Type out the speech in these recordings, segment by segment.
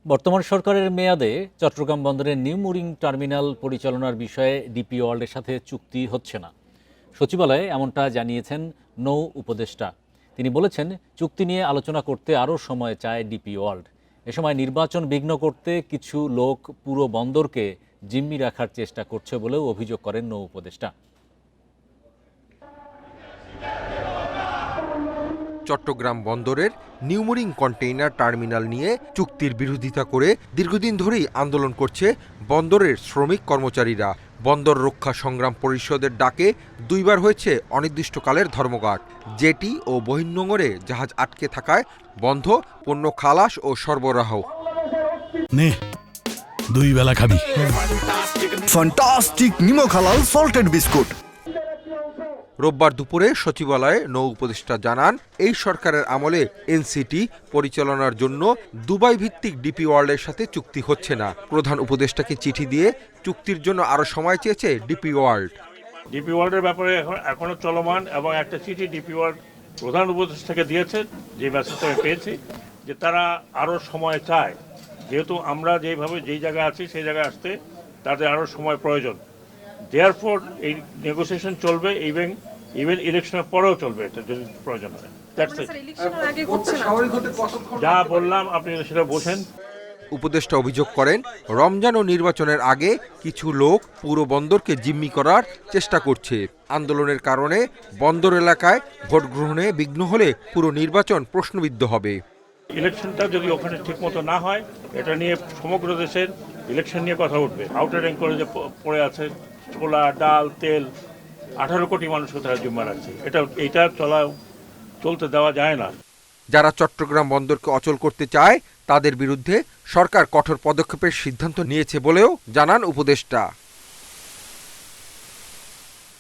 বর্তমান সরকারের মেয়াদে চট্টগ্রাম বন্দরের নিউ মুরিং টার্মিনাল পরিচালনার বিষয়ে ডিপি ওয়ার্ল্ডের সাথে চুক্তি হচ্ছে না। সচিবালয়ে এমনটা জানিয়েছেন নৌ উপদেষ্টা। তিনি বলেছেন, চুক্তি নিয়ে আলোচনা করতে আরও সময় চায় ডিপি ওয়ার্ল্ড। এ সময় নির্বাচন বিঘ্ন করতে কিছু লোক পুরো বন্দরকে জিম্মি রাখার চেষ্টা করছে বলেও অভিযোগ করেন নৌ উপদেষ্টা। চট্টগ্রাম বন্দরের নিউমুরিং কন্টেইনার টার্মিনাল নিয়ে চুক্তির বিরোধিতা করে দীর্ঘদিন ধরেই আন্দোলন করছে বন্দরের শ্রমিক কর্মচারীরা। বন্দর রক্ষা সংগ্রাম পরিষদের ডাকে দুইবার হয়েছে অনির্দিষ্টকালের ধর্মঘট। জেটি ও বহির্নোঙরে জাহাজ আটকে থাকায় বন্ধ পণ্য খালাস ও সরবরাহ। নে দুই বেলা খাবি ফ্যান্টাস্টিক নিমো খালাল সল্টেড বিস্কুট। রোববার দুপুরে সচিবালয়ে নৌ উপদেষ্টা জানান, এই সরকারের আমলে এনসিটি পরিচালনার জন্য দুবাই ভিত্তিক ডিপি ওয়ার্ল্ডের সাথে চুক্তি হচ্ছে না। প্রধান উপদেষ্টাকে চিঠি দিয়ে চুক্তির জন্য আরও সময় চেয়েছে ডিপি ওয়ার্ল্ড। ডিপি ওয়ার্ল্ডের ব্যাপারে এখনো চলমান এবং একটা চিঠি ডিপি ওয়ার্ল্ড প্রধান উপদেষ্টাকে দিয়েছে, যে মেসেজটা আমি পেয়েছি, যে তারা আরও সময় চায়। যেহেতু আমরা যেই জায়গায় আছি সেই জায়গায় আসতে তাদের আরও সময় প্রয়োজন। দেয়ারফর এই নেগোসিয়েশন চলবে, ইভেন ইলেকশনের পরেও চলবে, এটা যদি প্রয়োজন হয়। যা বললাম আপনি সেটা বোঝেন। উপদেষ্টা অভিযোগ করেন, রমজান ও নির্বাচনের আগে কিছু লোক পুরো বন্দরকে জিম্মি করার চেষ্টা করছে। আন্দোলনের কারণে বন্দর এলাকায় ভোট গ্রহণে বিঘ্ন হলে পুরো নির্বাচন প্রশ্নবিদ্ধ হবে। ইলেকশনটা যদি ওখানে ঠিকমতো না হয়, এটা নিয়ে সমগ্র দেশের ইলেকশন নিয়ে কথা উঠবে। আউটার র্যাঙ্ক করে যে পড়ে আছে ছোলা, ডাল, তেল, 18 কোটি মানুষকে তারা জিম্মা রাখছে। এটা চলতে দেওয়া যায় না। যারা চট্টগ্রাম বন্দরকে অচল করতে চায় তাদের বিরুদ্ধে সরকার কঠোর পদক্ষেপের সিদ্ধান্ত নিয়েছে বলেও জানান উপদেষ্টা।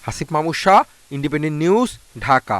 Hasif Mahmud Shah, independent news, Dhaka.